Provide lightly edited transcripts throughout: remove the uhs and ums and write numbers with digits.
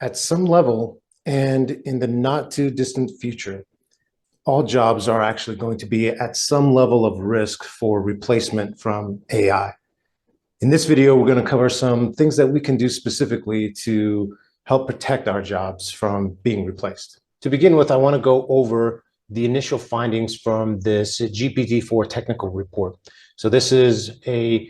At some level, and in the not too distant future, all jobs are actually going to be at some level of risk for replacement from AI. In this video, we're going to cover some things that we can do specifically to help protect our jobs from being replaced. To begin with, I want to go over the initial findings from this GPT-4 technical report. So this is an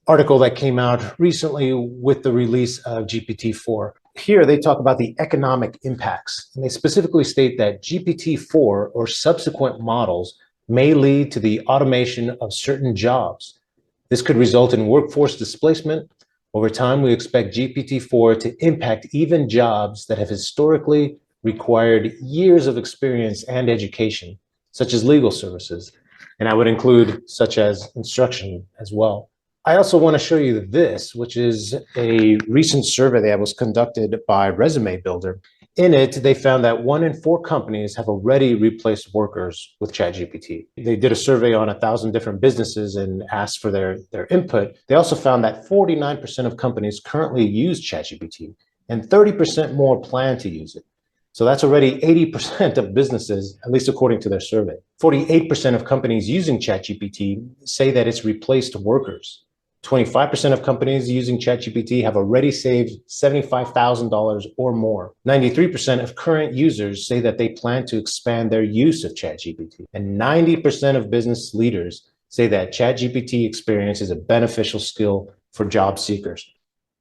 article that came out recently with the release of GPT-4. Here, they talk about the economic impacts, and they specifically state that GPT-4 or subsequent models may lead to the automation of certain jobs. This could result in workforce displacement. Over time, we expect GPT-4 to impact even jobs that have historically required years of experience and education, such as legal services, and I would include such as instruction as well. I also want to show you this, which is a recent survey that was conducted by Resume Builder. In it, they found that 1 in 4 companies have already replaced workers with ChatGPT. They did a survey on 1,000 different businesses and asked for their input. They also found that 49% of companies currently use ChatGPT, and 30% more plan to use it. So that's already 80% of businesses, at least according to their survey. 48% of companies using ChatGPT say that it's replaced workers. 25% of companies using ChatGPT have already saved $75,000 or more. 93% of current users say that they plan to expand their use of ChatGPT. And 90% of business leaders say that ChatGPT experience is a beneficial skill for job seekers.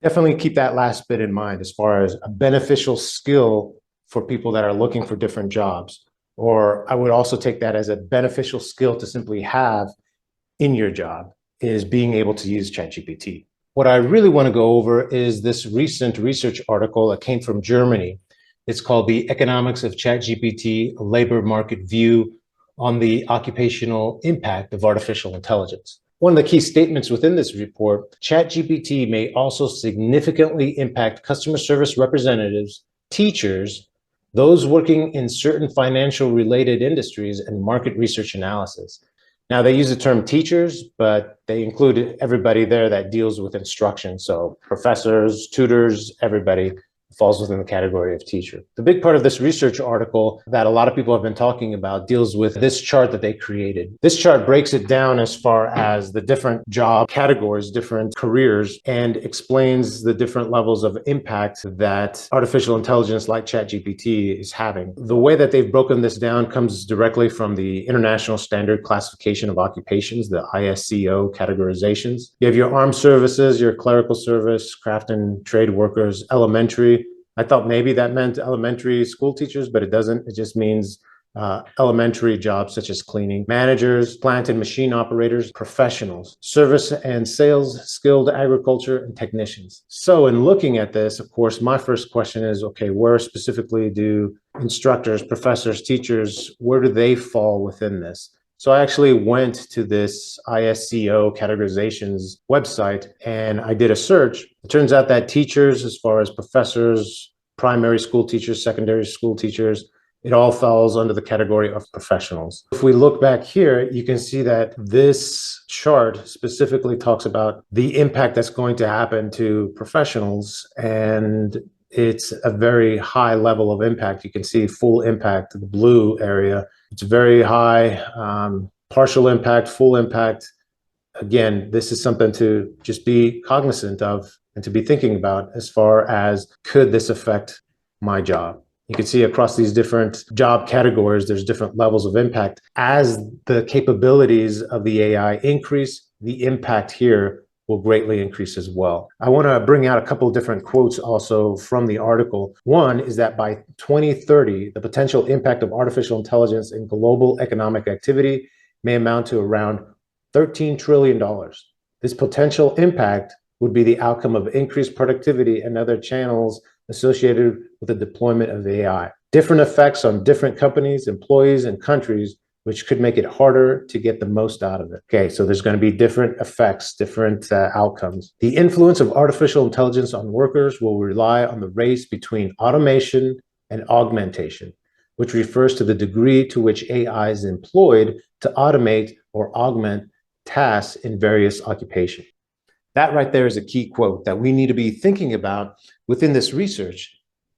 Definitely keep that last bit in mind as far as a beneficial skill for people that are looking for different jobs. Or I would also take that as a beneficial skill to simply have in your job, is being able to use ChatGPT. What I really want to go over is this recent research article that came from Germany. It's called The Economics of ChatGPT, a Labor Market View on the Occupational Impact of Artificial Intelligence. One of the key statements within this report, ChatGPT may also significantly impact customer service representatives, teachers, those working in certain financial related industries, and market research analysis. Now, they use the term teachers, but they include everybody there that deals with instruction. So professors, tutors, everybody falls within the category of teacher. The big part of this research article that a lot of people have been talking about deals with this chart that they created. This chart breaks it down as far as the different job categories, different careers, and explains the different levels of impact that artificial intelligence like ChatGPT is having. The way that they've broken this down comes directly from the International Standard Classification of Occupations, the ISCO categorizations. You have your armed services, your clerical service, craft and trade workers, elementary. I thought maybe that meant elementary school teachers, but it doesn't. It just means elementary jobs such as cleaning, managers, plant and machine operators, professionals, service and sales, skilled agriculture, and technicians. So in looking at this, of course, my first question is, okay, where specifically do instructors, professors, teachers, where do they fall within this? So I actually went to this ISCO categorizations website and I did a search. It turns out that teachers, as far as professors, primary school teachers, secondary school teachers, it all falls under the category of professionals. If we look back here, you can see that this chart specifically talks about the impact that's going to happen to professionals, and it's a very high level of impact. You can see full impact, the blue area. It's very high, partial impact, full impact. Again, this is something to just be cognizant of and to be thinking about as far as, could this affect my job? You can see across these different job categories, there's different levels of impact. As the capabilities of the AI increase, the impact here will greatly increase as well. I want to bring out a couple of different quotes also from the article. One is that by 2030, the potential impact of artificial intelligence in global economic activity may amount to around $13 trillion. This potential impact would be the outcome of increased productivity and other channels associated with the deployment of AI. Different effects on different companies, employees, and countries, which could make it harder to get the most out of it. Okay, so there's going to be different effects, different outcomes. The influence of artificial intelligence on workers will rely on the race between automation and augmentation, which refers to the degree to which AI is employed to automate or augment tasks in various occupations. That right there is a key quote that we need to be thinking about within this research.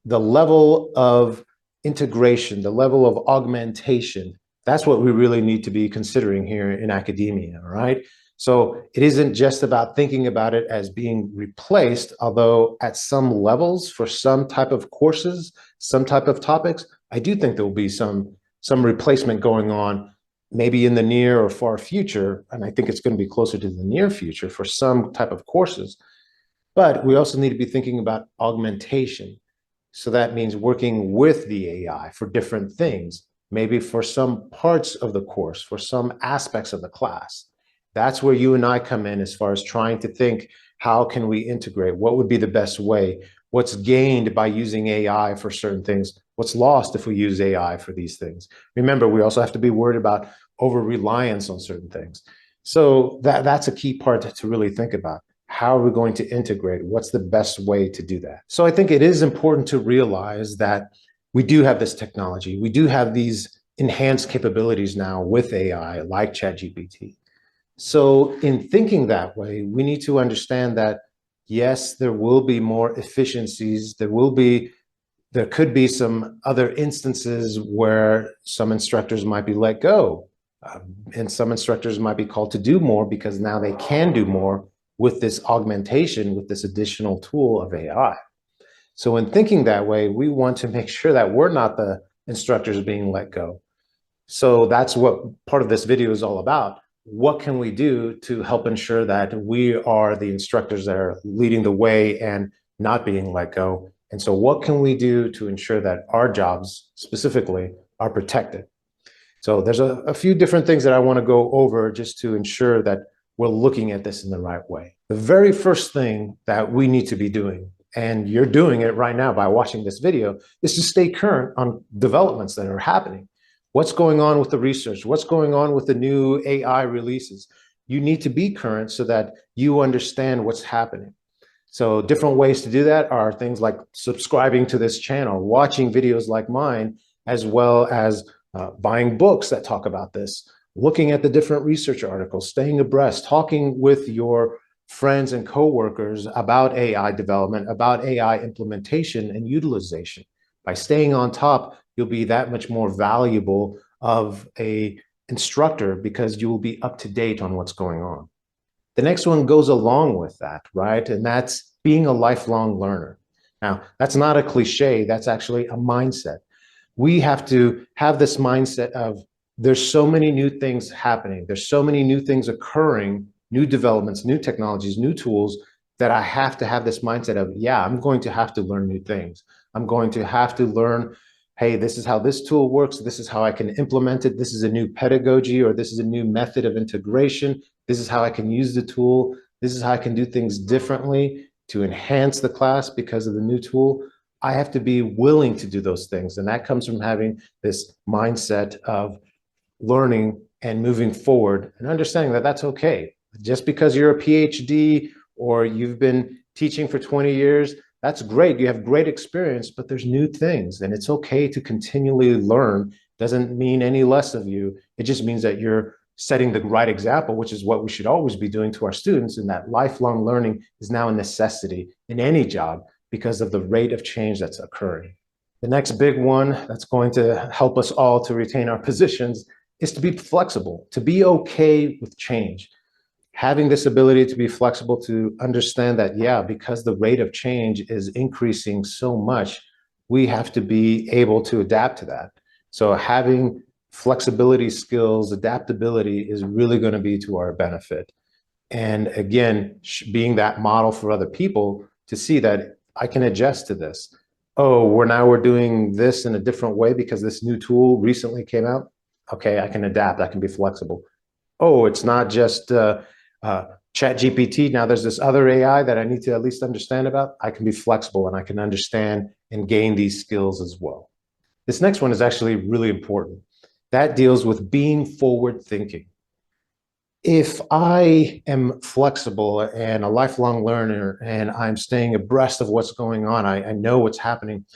the level of integration, the level of augmentation, that's what we really need to be considering here in academia, all right? So it isn't just about thinking about it as being replaced, although at some levels for some type of courses, some type of topics, I do think there will be some replacement going on, maybe in the near or far future, and I think it's going to be closer to the near future for some type of courses. But we also need to be thinking about augmentation. So that means working with the AI for different things, maybe for some parts of the course, for some aspects of the class. That's where you and I come in as far as trying to think, how can we integrate? What would be the best way? What's gained by using AI for certain things? What's lost if we use AI for these things? Remember, we also have to be worried about over-reliance on certain things. So that's a key part to really think about. How are we going to integrate? What's the best way to do that? So I think it is important to realize that we do have this technology. We do have these enhanced capabilities now with AI, like ChatGPT. So in thinking that way, we need to understand that, yes, there will be more efficiencies. There could be some other instances where some instructors might be let go, and some instructors might be called to do more because now they can do more with this augmentation, with this additional tool of AI. So in thinking that way, we want to make sure that we're not the instructors being let go. So that's what part of this video is all about. What can we do to help ensure that we are the instructors that are leading the way and not being let go? And so what can we do to ensure that our jobs specifically are protected? So there's a few different things that I want to go over just to ensure that we're looking at this in the right way. The very first thing that we need to be doing, and you're doing it right now by watching this video, is to stay current on developments that are happening. What's going on with the research? What's going on with the new AI releases? You need to be current so that you understand what's happening. So different ways to do that are things like subscribing to this channel, watching videos like mine, as well as buying books that talk about this, looking at the different research articles, staying abreast, talking with your friends and coworkers about AI development, about AI implementation and utilization. By staying on top, you'll be that much more valuable of an instructor because you will be up to date on what's going on. The next one goes along with that, right? And that's being a lifelong learner. Now, that's not a cliche, that's actually a mindset. We have to have this mindset of there's so many new things happening. There's so many new things occurring, new developments, new technologies, new tools, that I have to have this mindset of, yeah, I'm going to have to learn new things. I'm going to have to learn, hey, this is how this tool works. This is how I can implement it. This is a new pedagogy, or this is a new method of integration. This is how I can use the tool. This is how I can do things differently to enhance the class because of the new tool. I have to be willing to do those things. And that comes from having this mindset of learning and moving forward and understanding that that's okay. Just because you're a PhD or you've been teaching for 20 years, that's great. You have great experience, but there's new things and it's okay to continually learn. Doesn't mean any less of you. It just means that you're setting the right example, which is what we should always be doing to our students. And that lifelong learning is now a necessity in any job because of the rate of change that's occurring. The next big one that's going to help us all to retain our positions is to be flexible, to be okay with change. Having this ability to be flexible, to understand that, yeah, because the rate of change is increasing so much, we have to be able to adapt to that. So having flexibility skills, adaptability is really going to be to our benefit. And again, being that model for other people to see that I can adjust to this. Oh, we're doing this in a different way because this new tool recently came out. Okay, I can adapt, I can be flexible. Oh, it's not just ChatGPT. Now there's this other AI that I need to at least understand about. I can be flexible and I can understand and gain these skills as well. This next one is actually really important. That deals with being forward thinking. If I am flexible and a lifelong learner and I'm staying abreast of what's going on, I know what's happening,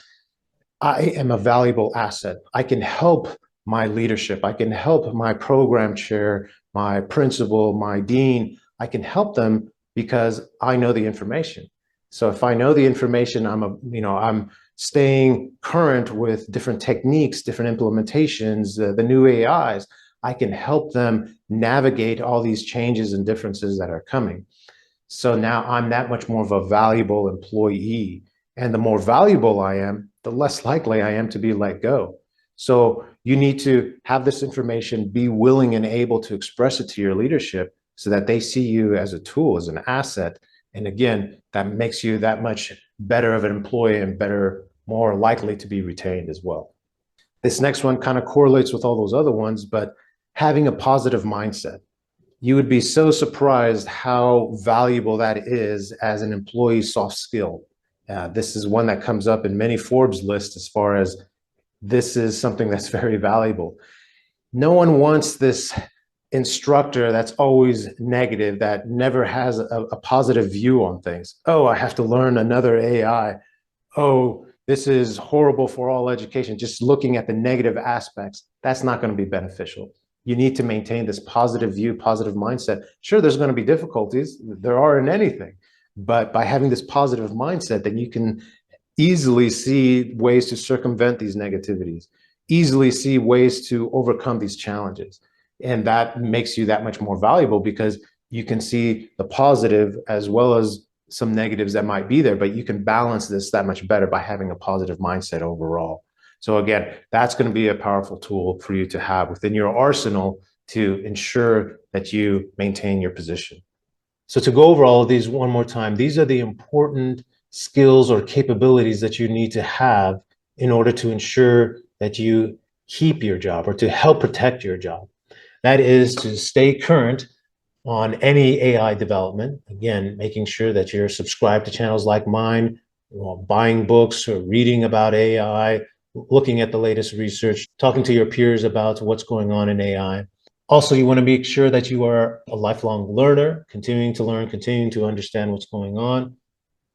I am a valuable asset. I can help my leadership. I can help my program chair, my principal, my dean. I can help them because I know the information. So if I know the information, I'm staying current with different techniques, different implementations, the new AIs, I can help them navigate all these changes and differences that are coming. So now I'm that much more of a valuable employee. And the more valuable I am, the less likely I am to be let go. So you need to have this information, be willing and able to express it to your leadership so that they see you as a tool, as an asset. And again, that makes you that much better of an employee and better, more likely to be retained as well. This next one kind of correlates with all those other ones, but having a positive mindset. You would be so surprised how valuable that is as an employee soft skill. This is one that comes up in many Forbes lists as far as this is something that's very valuable. No one wants this instructor that's always negative, that never has a positive view on things. Oh, I have to learn another AI. Oh, this is horrible for all education. Just looking at the negative aspects, that's not going to be beneficial. You need to maintain this positive view, positive mindset. Sure, there's going to be difficulties. There are in anything. But by having this positive mindset, then you can easily see ways to circumvent these negativities, easily see ways to overcome these challenges. And that makes you that much more valuable because you can see the positive as well as some negatives that might be there, but you can balance this that much better by having a positive mindset overall. So again, that's going to be a powerful tool for you to have within your arsenal to ensure that you maintain your position. So to go over all of these one more time, these are the important skills or capabilities that you need to have in order to ensure that you keep your job or to help protect your job. That is to stay current on any AI development. Again, making sure that you're subscribed to channels like mine, buying books or reading about AI, looking at the latest research, talking to your peers about what's going on in AI. Also, you want to make sure that you are a lifelong learner, continuing to learn, continuing to understand what's going on.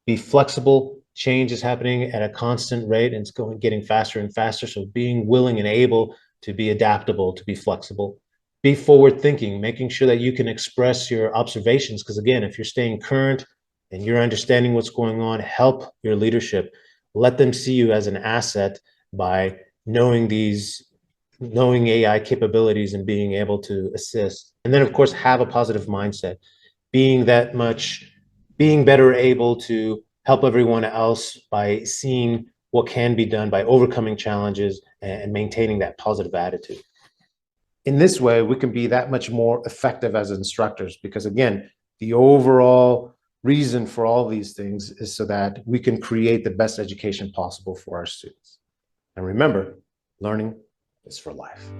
Be flexible. Change is happening at a constant rate and it's getting faster and faster. So being willing and able to be adaptable, to be flexible. Be forward thinking, making sure that you can express your observations. Because again, if you're staying current and you're understanding what's going on, help your leadership. Let them see you as an asset by knowing AI capabilities and being able to assist. And then of course, have a positive mindset, being better able to help everyone else by seeing what can be done by overcoming challenges and maintaining that positive attitude. In this way, we can be that much more effective as instructors because again, the overall reason for all these things is so that we can create the best education possible for our students. And remember, learning is for life.